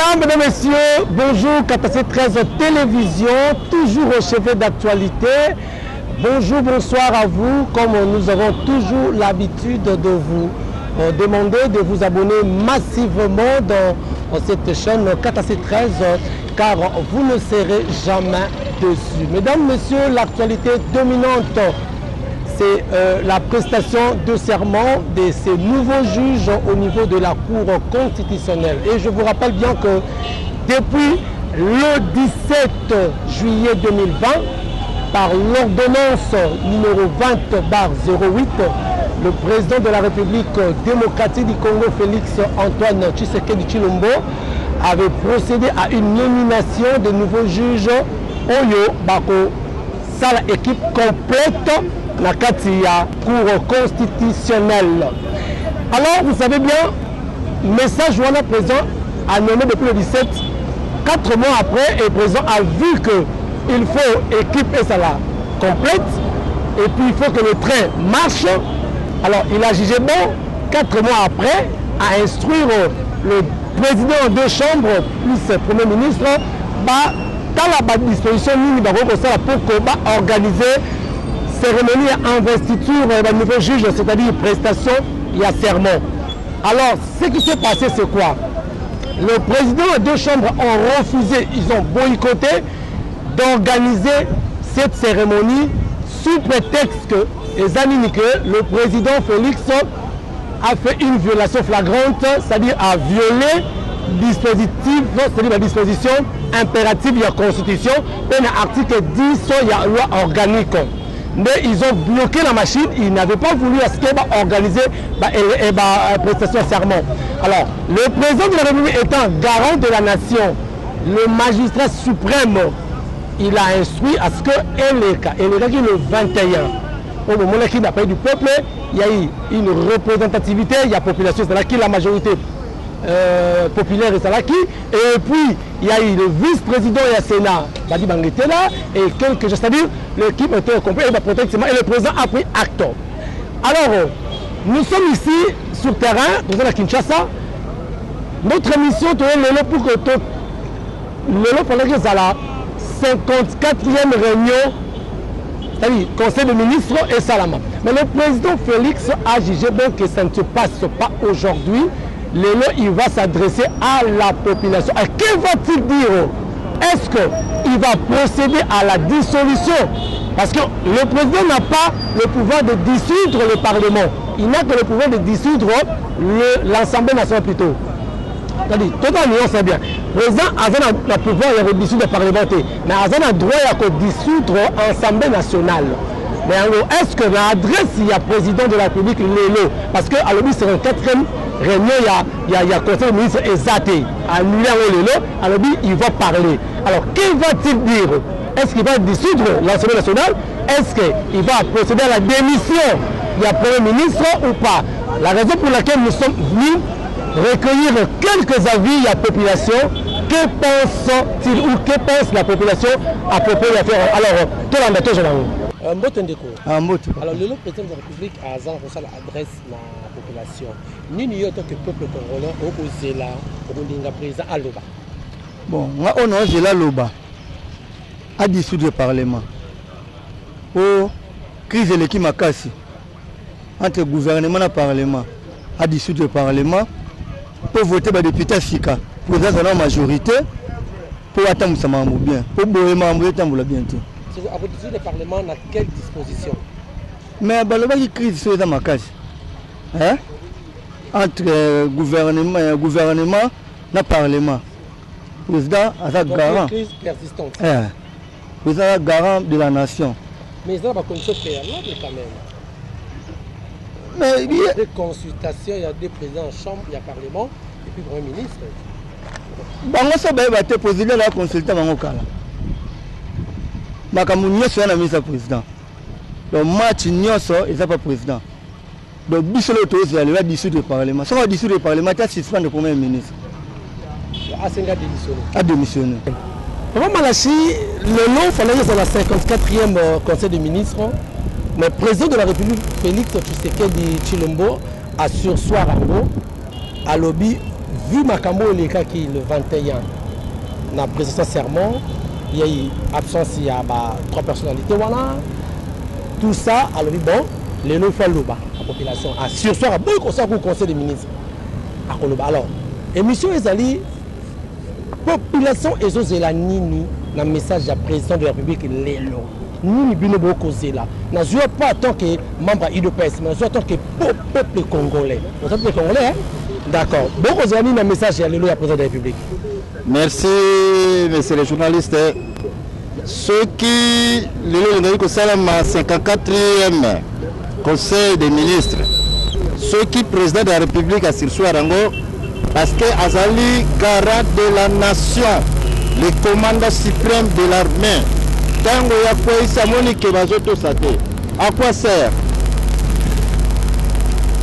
Voilà, mesdames et messieurs, bonjour, KTC 13 Télévision, toujours au chevet d'actualité. Bonjour, bonsoir à vous, comme nous avons toujours l'habitude de vous demander de vous abonner massivement dans cette chaîne KTC 13, car vous ne serez jamais dessus. Mesdames, messieurs, l'actualité dominante, c'est la prestation de serment de ces nouveaux juges au niveau de la Cour constitutionnelle. Et je vous rappelle bien que depuis le 17 juillet 2020, par l'ordonnance numéro 20/08, le président de la République démocratique du Congo, Félix Antoine Tshisekedi Tshilombo, avait procédé à une nomination de nouveaux juges Oyo Bako, sala équipe complète la Katia Cour constitutionnelle. Alors, vous savez bien, message Wana président a nommé depuis le 17, 4 mois après, et le président a vu qu'il faut équiper ça là complète, et puis il faut que le train marche. Alors, il a jugé bon, 4 mois après, à instruire le président de chambre, plus le Premier ministre, dans la disposition pour organiser cérémonie à investiture d'un nouveau juge, c'est-à-dire prestation et à serment. Alors, ce qui s'est passé, c'est quoi? Le président et deux chambres ont refusé, ils ont boycotté d'organiser cette cérémonie sous prétexte que le président Félix a fait une violation flagrante, c'est-à-dire a violé la disposition impérative de la Constitution, et l'article 10 de la loi organique. Mais ils ont bloqué la machine, ils n'avaient pas voulu organiser la prestation de serment. Alors, le président de la République étant garant de la nation, le magistrat suprême, il a instruit à ce que Eleka qui est le 21, au moment où il n'a pas eu du peuple, il y a eu une représentativité, il y a la population, c'est-à-dire qui la majorité populaire et Salaki, et puis il y a eu le vice-président et le Sénat, Badi Bangetela, et quelques, c'est-à-dire l'équipe était au complet, et le président a pris acte. Alors, nous sommes ici sur le terrain, nous sommes à Kinshasa. Notre mission est pour que la 54e réunion, c'est-à-dire Conseil des ministres et Salama. Mais le président Félix a jugé bon que ça ne se passe pas aujourd'hui. Lélo, il va s'adresser à la population. Et que va-t-il dire? Est-ce qu'il va procéder à la dissolution? Parce que le président n'a pas le pouvoir de dissoudre le Parlement. Il n'a que le pouvoir de dissoudre l'Assemblée nationale plutôt. C'est-à-dire, totalement, c'est bien. Le président a le pouvoir de dissoudre le Parlement, mais il a le droit de dissoudre l'Assemblée nationale. Mais est-ce que l'adresse, il y a président de la République, Lélo? Parce qu'à l'objet, c'est une 4e réunion, il y a le conseil des ministres exaté. À Lélo, à l'objet, il va parler. Alors, que va-t-il dire? Est-ce qu'il va dissoudre l'Assemblée nationale? Est-ce qu'il va procéder à la démission du Premier ministre ou pas? La raison pour laquelle nous sommes venus recueillir quelques avis de la population. Que pense-t-il ou que pense la population à propos de l'affaire? Alors, tout le monde, alors, le président de la République a adresse la population. Nous, en tant que peuple congolais, on a président à Loba. Bon, on a Loba à dissoudre le Parlement. Pour crise de l'équipe Makassi entre le gouvernement et le Parlement, à dissoudre le Parlement pour voter les députés à Sika, pour dans la majorité, pour attendre ça bien, pour boire bien. À vous dire le Parlement dans quelle disposition? Mais il crise sur la case. Entre gouvernement et le Parlement. Le président a garant. Une crise persistante. Le président est garant de la nation. Mais il y a des conditions préalables quand même. Mais il y a des consultations, il y a des présidents en chambre, il y a Parlement et puis Premier ministre. Bon, ça va être président la consulter dans le cas. Makamunyo soit le président. Le match Nyoso n'est pas président. Donc, Bissolo il va dissoudre le Parlement. Si on va dissoudre le Parlement, il y a suspendre le Premier ministre. A démissionné. Comment Malachi, le nom fallait que c'est la 54e Conseil des ministres, mais le président de la République, Félix Tshisekedi Tshilombo, a sursoir à lobby vu Makambo les cas qui le 21 na président serment, il y a eu absence, il y a 3 personnalités voilà. Tout ça alors bon, les noms fait loba la population a sur soir a beaucoup ça pour conseil des ministres. Alors, émission ezali population ezozela nini na message du président de la République lelo. Nous bino boko zela. Na joue pas en tant que membre IDPS, mais en tant que peuple congolais. Le peuple congolais, d'accord. Boko zela ni na message ya lelo ya président de la République. Merci, monsieur le journaliste. Ceux qui lelo ngai ko sala ma 54e conseil des ministres. Ceux qui président de la République a sur Rango parce que Azali garant de la nation, le commandant suprême de l'armée. Tango ya kwa isa moni ke bazoto sate. À quoi sert?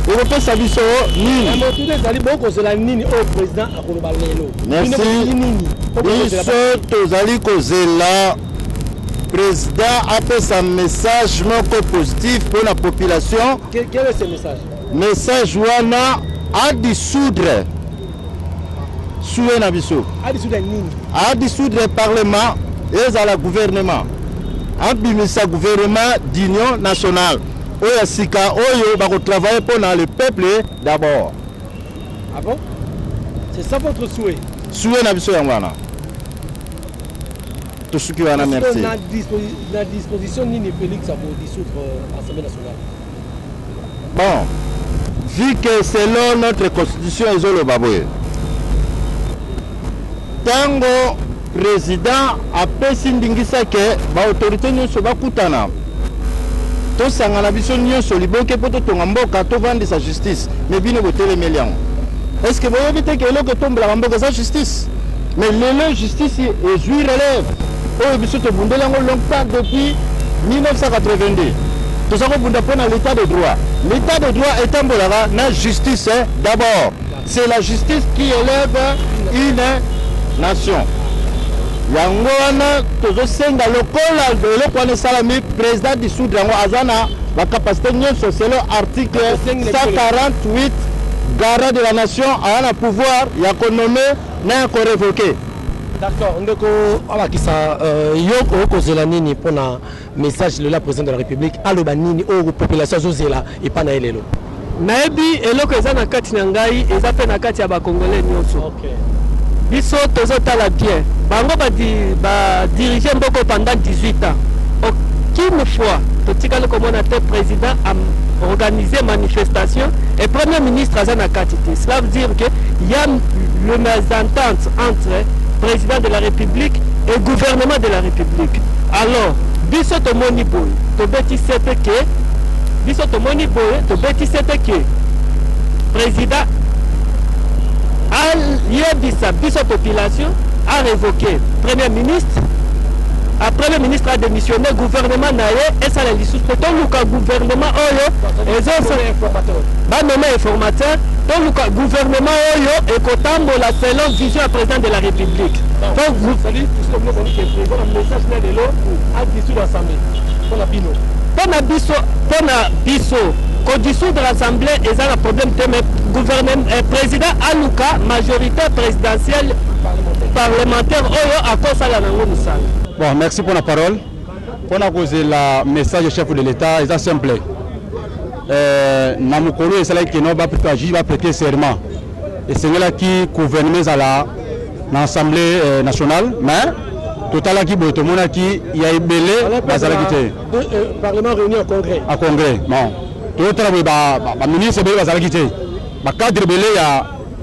Europe sabiso nini? Merci. Biso tozali kozela président a fait sa message positif pour la population. Quel est ce message? Message wana à dissoudre souena biso. À dissoudre nini? À dissoudre le parlement et à la gouvernement. Abimisa gouvernement d'union nationale. Oya sika oyo bako travailler pour le peuple d'abord. Ah bon? C'est ça votre souhait? Souhait na biso yangwana. Tout ce qui va na merci. La disposition nini Félix pour dissoudre l'Assemblée nationale? Bon, vu que selon notre constitution ezolo baboye. Tango président a pesi ndingisa ke ba autorité nyonso bakutana. To sangana biso nyonso liboke poto tonga mboka to vendre sa justice. Mais bino botele meliango. Est-ce que vous avez dit que l'eau tombe la mboka sa justice? Mais la justice est jouir relève. Oh, biso to bundela ngo longtemps depuis 1982. Tout ça pour l'état de droit. L'état de droit est un la justice d'abord. C'est la justice qui élève une nation. Yango wana tozo senga lokola de lokwane salami président dissoudre yango azana la capacité nyonso selon article 148 garant de la nation a un pouvoir ya ko nommer na ko révoquer. D'accord, ndeko alakisa yoko kozela nini pona message le la président de la République aloba nini o population zozela et pas na elelo. Naebi eloko eza na kati na ngai eza pe na kati ya ba congolais nyonso. OK. Biso tozotala bien. Bango ba diriger mboko pendant 18 ans. Aucune fois totikala komona te président a organisé manifestation et premier ministre azana katité. Cela veut dire que il y a une mésentente entre président de la République et gouvernement de la République. Alors, biso to moni boy, to beti sepeke, biso to moni boy, to beti sepeke. Président a yebisa biso population a révoqué premier ministre. Après le ministre a démissionné, gouvernement naé et ça les sous pour le gouvernement oyo et ça nommé informateur donc le gouvernement oyo et kotambola selon vision du président de la République. Donc vous savez tout ce que vous dites que le message là de l'eau a dissoudre l'Assemblée. Pour la biso ko dissoudre l'Assemblée et ça le problème de gouvernement président aluka majorité présidentielle parlementaire oyo a cause la nango musala. Bon, merci pour la parole. Pour la cause la message du chef de l'État, c'est simple. Namukolo et cela qui va prêter serment. Et c'est là qui gouvernement à l'Assemblée nationale, mais tout à l'heure qui boit tout le monde qui y a belé Parlement réuni en congrès. À congrès, bon. Tout à l'heure ministre belé bazalagité. Ba cadre belé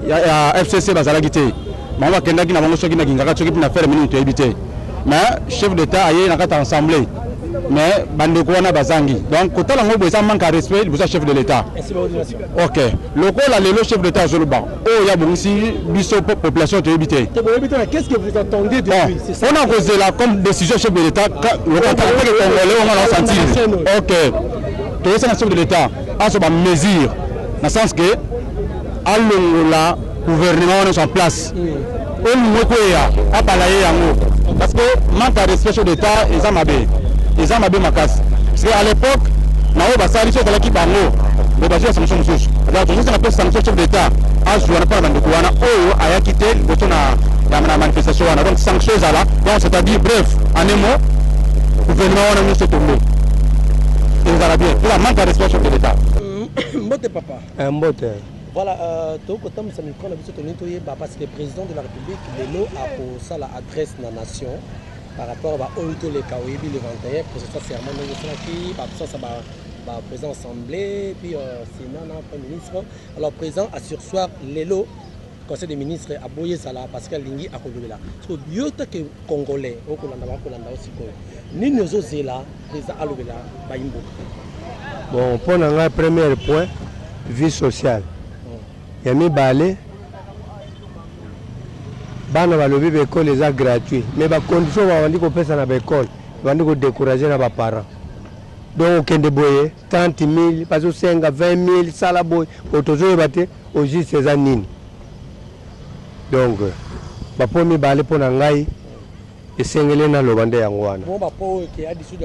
ya FCC bazalagité. Mama kenda qui n'a pas choqué n'a pas choqué n'a faire minute éviter. Mais chef d'État aye na kata assemblée mais bandeko wana bazangi donc kotala ngo boza manque de respect boza chef de l'État. OK lokola lelo chef d'État zoloba oh ya bongisi biso population to éviter. Qu'est-ce que vous attendez de lui? C'est ça. On a posé la comme décision chef de l'État le contacter le Congolais on va sentir. OK to ça chef de l'État a so ba mesure dans sens que alongola gouvernement on est en place. On moko ya apalaye yango. Parce que manque de respect d'État, ils ont mabé makasi. Parce qu'à l'époque, na o basali so kala ki bango. mais bazwi ya sanction mosusu alors tozosala mpe sanction chef d'état azwa na mpo na bandeko wana oyo ayaki te liboso na manifestation wana donc sanction ezala donc c'est-à-dire bref en un mot gouvernement wana nyonso tombe ezala bien pour la manque de respect chef de l'état. Mbote papa. Mbote. Voilà, toko tam sa micro na biso toni toyeba parce que le président de la République lelo a pour ça la adresse na nation par rapport à Oito le Kawebi le 21 pour ce serment de Salaki, par ça va président assemblée puis Sénat na premier ministre. Alors président a sursoir lelo conseil des ministres a boyé ça là parce que lingi a kolobela. So biota que congolais au kolanda aussi ko. Ni nozo zela président alobela ba imbo. Bon, pour le premier point, vie sociale. Il y a mis balai. Bana va lever l'école les gratuit. Mais les conditions on dit qu'on peut ça dans l'école, on dit qu'on décourager les parents. Donc on déboyer 30 000, parce que 5 à 20 000 salaboy, autour battre au juste ces années. Donc, le premier balai pour l'angai. Et c'est ngélé na lobande yango wana. Bon ba po ke adisu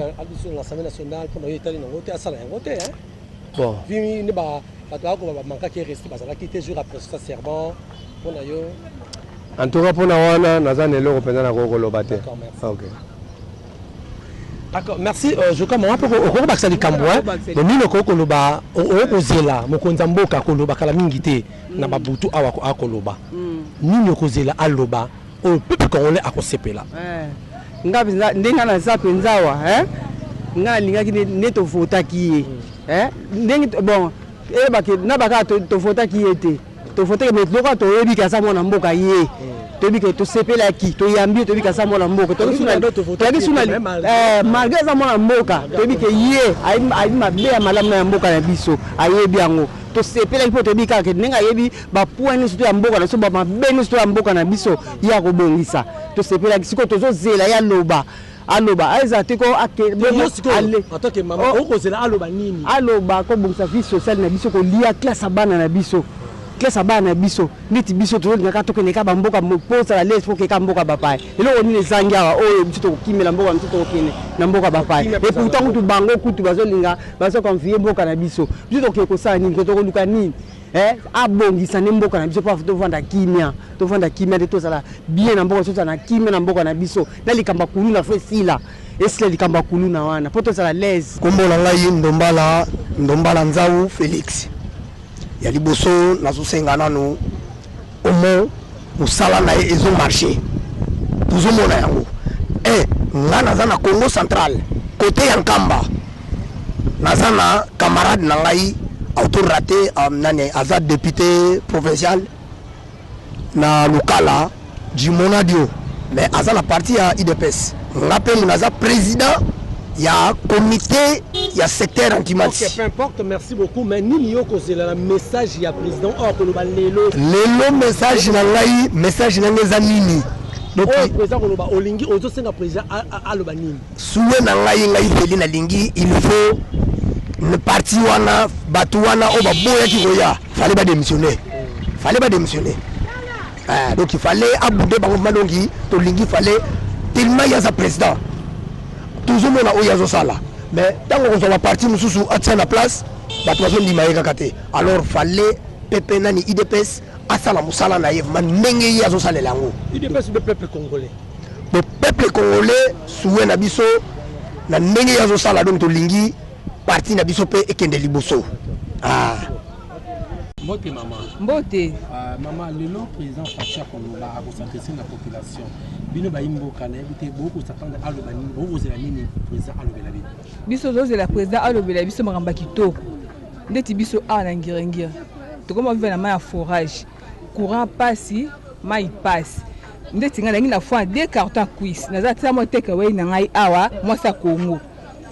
l'Assemblée nationale pour na yetali na ngote asala ngote hein. Bon. Vimi ne ba ba ko ba manka ki rester basala ki te jour après ça serment pour na yo. En tout cas pour na wana nazana eloko penza na ko lobate. D'accord, merci. OK. D'accord, merci. Je crois moi pour au baksa di Kambwa. Le mino ko loba o ko zela mokonza mboka ko loba kala mingi te na babutu awa ko akoloba. Nini ko zela aloba au peuple congolais à Kosepela. Ngapi ndenga na sa penzawa nga linga ki neto vota ki ndengi bon ba ke na baka to vota ki ete to vota ke metloka to yebi ka sa mona mboka ye to bi ke to sepela ki to yambi to bi ka sa mona mboka to suna malgré sa mona mboka to bi ke ye ai mabe ya malamu na mboka na biso ayebi yango to sepela ki to bi ka ke nenga yebi ba point surtout ya mboka na so ba mabeni surtout ya mboka na biso ya ko bongisa to sepela ki siko to zo zela ya loba aloba aizate ko ake ale atake mama o ko zela aloba nini aloba ko bongisa vie sociale na biso ko lia classe abana na biso classe abana na biso niti biso to ngaka to keneka ba mboka posa la les foke ka mboka bapai elo oni ezangi awa o biso to kimela mboka biso to kene na mboka bapai et pourtant kutu bango kutu bazolinga bazo confier mboka na biso biso to ke ko sa nini ko to luka nini abongisa ne mboka na biso pa to vanda kimia de to sala bien na mboka so na kimia na mboka na biso na likamba kulu na fesila esile likamba kulu na wana poto sala les kombola ngai ndombala nzau Félix ya liboso nazosenga nanu omo musala na ezo marché tuzomona yango nga naza na Congo central côté ya Nkamba naza na camarade na ngai auto-raté nane azad député provincial na Lukala Jimonadio mais aza na parti ya IDPS ngape munaza président ya comité ya secteur anti-mati. OK, peu importe, merci beaucoup mais nini yo ko zela message ya président or ko loba lelo message na ngai message na ngeza nini donc président ko loba olingi ozo senga président aloba nini suwe na ngai feli na lingi il faut le parti wana batu wana o baboya ki koya fallait pas démissionner donc il fallait abouder bango malongi to lingi fallait tellement ya sa président toujours mona o yazo sala mais tango ko va parti mususu atsa na place batu bazo ndima yeka kate alors fallait pepe nani IDPS asala musala na yef man ndenge yazo sala lango IDPS le peuple congolais le peuple congolais souwe na biso na ndenge yazo sala donc to lingi parti na biso pe ekende liboso Mbote maman. Mbote. Maman, le nom président Facha Koloba a s'adresser la population. Bino ba imbo kana ebite beaucoup s'attendre à le bani, beaucoup zela nini président à le belabi. Biso zo zela président à le belabi biso makamba kitoko. Ndeti biso a na ngirengira. To comme vivre na ma forage. Courant passe, mai passe. Ndeti ngana ngina fois 2 cartons quiz. Naza tsa mo take away na ngai awa mo sa Congo.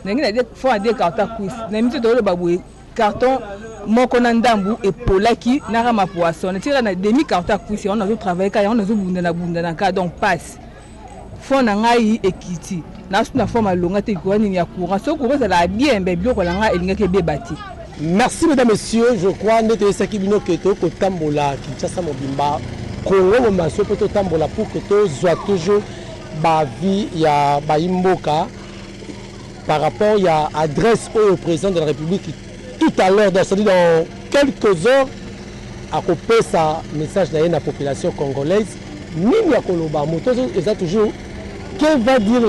Ngina fois 2 cartons quiz. Na mito to le babwe carton moko na ndambu epolaki na rama poisson tira na demi carton kuisi on a travailler ka on a bunda na ka donc passe fond na ngai ekiti na suna forme longa te ko ni ya courant so ko la bien be biloko la nga elinga ke be bati. Merci mesdames messieurs, je crois ndete saki bino keto ko tambola Kinshasa mobimba Congo mo maso poto tambola pour que to soit toujours ba vie ya ba imboka par rapport à adresse au président de la République tout à l'heure, c'est-à-dire dans quelques heures, à couper sa message dans la population congolaise, ni à Koloba, et toujours, que va dire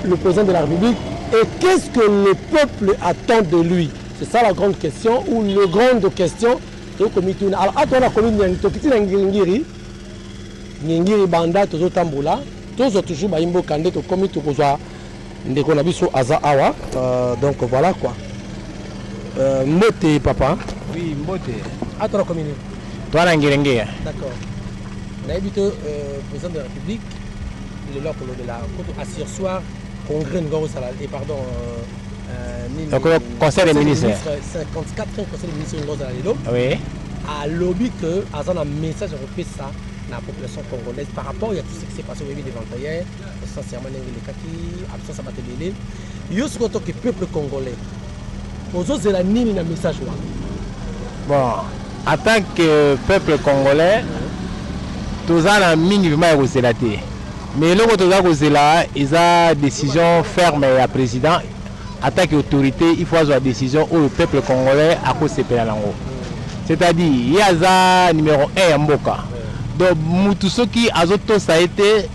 le président de la République et qu'est-ce que le peuple attend de lui? C'est ça la grande question, ou la grande question de comité. Alors, à toi, la commune, Ngiri Banda, Tozo Tamboula, Tozo toujours Baimbo Kande, au comité Tozoa, Ndekonabiso Aza Awa. Donc voilà quoi. Mbote, papa. Oui, Mbote. À toi, la commune. Toi, Ngirenge. D'accord. On a invité le président de la République, le lors de la assure soir, congrès Ngoro Salade, pardon. Donc, le conseil des ministres. 54e conseil des ministres Ngoro Salade. Oui. À lobby que, à un message repris ça. La population congolaise par rapport à tout ce qui s'est passé au début des 21, essentiellement les kaki, absence à Matébélé. Il y a ce que le peuple congolais. Aux autres, c'est la nini na message. Bon, en tant que peuple congolais, tous les minimum c'est la té. Mais là, tous là, ils ont une décision ferme à président. En tant qu'autorité, il faut avoir une décision où le peuple congolais a cause de pénalango. C'est-à-dire, il y a un numéro 1 en Mboka. Donc, tout ce qui a été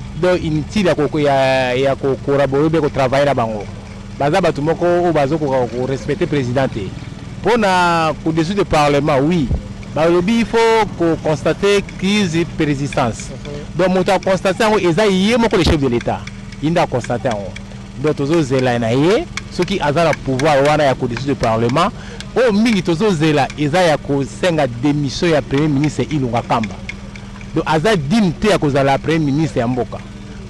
inutile à collaborer avec travailler là-bas. Pour respecter le président. Pour le dessus du Parlement, oui. Il faut constater crise et persistance. Donc, nous avons constaté que les chefs de l'État. Ils ont constaté. Donc, ceux qui ont le pouvoir au dessus du Parlement, ils ont démission du Premier ministre Ilunga Kamba. Donc, Aza dignité à cause de la Premier ministre Yamboka.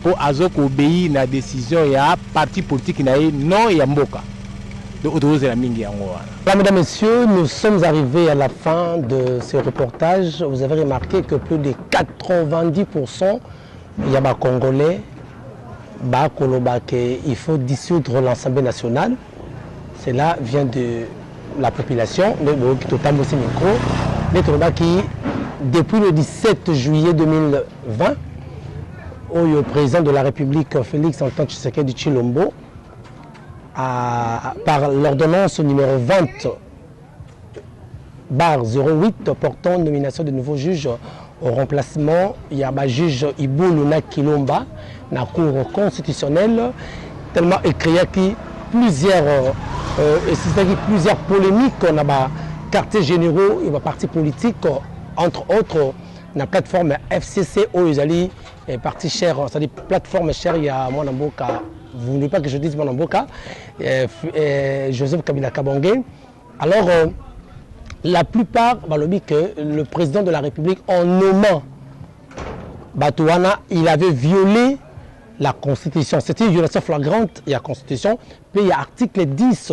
Pour Azo obéir à la décision de la parti politique non Yamboka. Donc, la mingi Yangoa. Mesdames, Messieurs, nous sommes arrivés à la fin de ce reportage. Vous avez remarqué que plus de 90% il y a des Congolais il faut dissoudre l'Assemblée nationale. Cela vient de la population. Depuis le 17 juillet 2020, le président de la République, Félix Antoine Tshisekedi Tshilombo, par l'ordonnance numéro 20/08 portant nomination de nouveaux juges au remplacement, il y a un juge Ibouluna Kilomba, dans la Cour constitutionnelle, tellement écrit qu'il plusieurs polémiques, on a quartiers généraux et partis politiques, entre autres, la plateforme FCC, Oyuzali, parti cher, c'est-à-dire plateforme chère, il y a Mwanamboka, vous ne voulez pas que je dise Mwanamboka, Joseph Kabila Kabangé. Alors, la plupart, que le président de la République, en nommant Batouana, il avait violé la Constitution. C'était une violation flagrante, il y a Constitution, puis il y a article 10,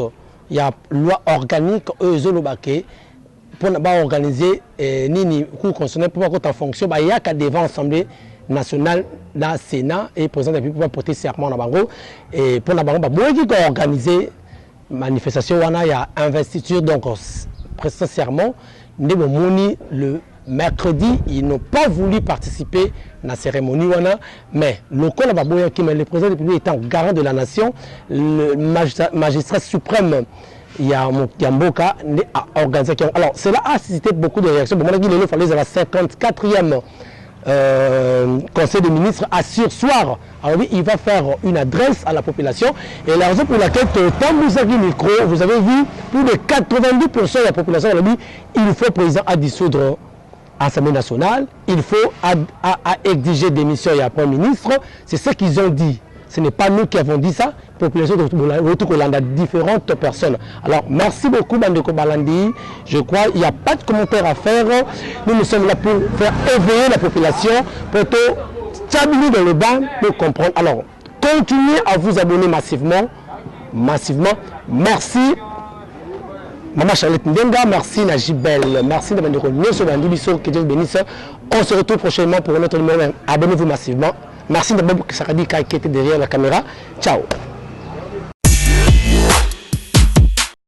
il y a loi organique, Euzolobake, pour organiser Nini, Cour constitutionnelle, pour être en fonction, il y a qu'à devant l'Assemblée nationale, dans le Sénat, et le président de la République pour porter serment dans Bango. Et pour organiser la manifestation, il y a investiture, donc prestation serment. Le mercredi, ils n'ont pas voulu participer à la cérémonie, mais le président de la République étant garant de la nation, le magistrat suprême, il y a Mboka a organisé. Alors, cela a suscité beaucoup de réactions. Il fallait la 54e Conseil des ministres assure soir. Alors oui, il va faire une adresse à la population. Et la raison pour laquelle, quand vous avez le micro, vous avez vu, plus de 90% de la population a dit il faut président à dissoudre l'Assemblée nationale, il faut exiger démission et un Premier ministre. C'est ce qu'ils ont dit. Ce n'est pas nous qui avons dit ça. La population de différentes personnes. Alors, merci beaucoup, Bandeko Balandi. Je crois qu'il n'y a pas de commentaire à faire. Nous sommes là pour faire éveiller la population, pour stabiliser dans le banc, pour comprendre. Alors, continuez à vous abonner massivement. Merci. Maman Charlotte Ndenga, merci Najibel, merci de Bandeko Nyoso Bandibiso, que Dieu bénisse. On se retrouve prochainement pour un autre numéro. Abonnez-vous massivement. Merci de Bob Saradi qui était derrière la caméra. Ciao.